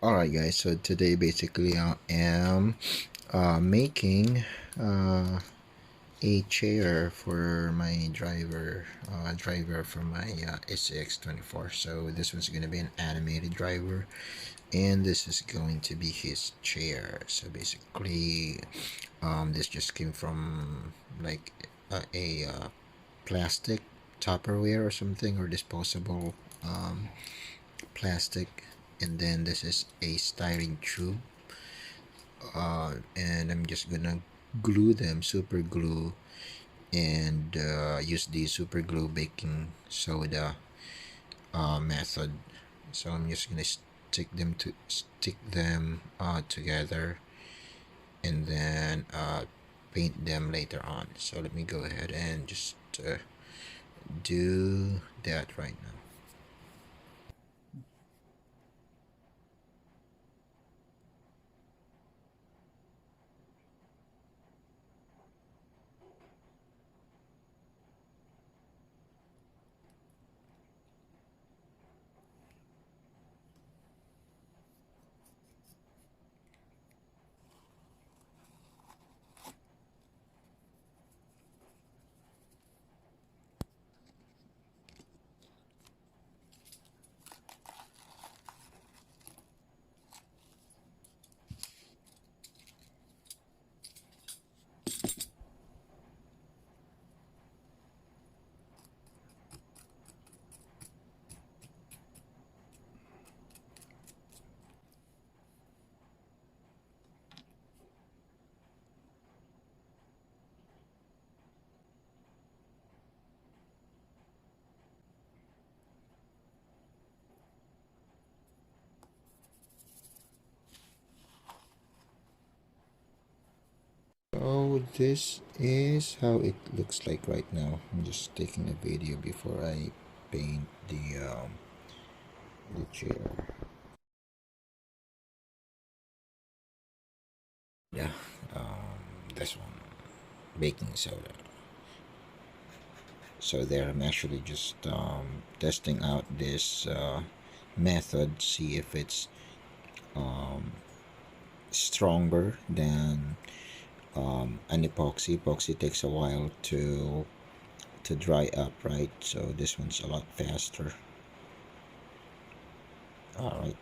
Alright guys, so today basically I am making a chair for my driver for my Scx24. So this one's going to be an animated driver, and this is going to be his chair. So basically this just came from like a plastic Tupperware or something, or disposable plastic, and then this is a styrene tube, and I'm just gonna glue them, super glue, and use the super glue baking soda method. So I'm just gonna stick them together, and then paint them later on. So let me go ahead and just do that right now. So this is how it looks like right now. I'm just taking a video before I paint the chair. Yeah, this one, baking soda. So there, I'm actually just testing out this method, see if it's um, stronger than an epoxy. Epoxy takes a while to dry up, right? So this one's a lot faster. All right.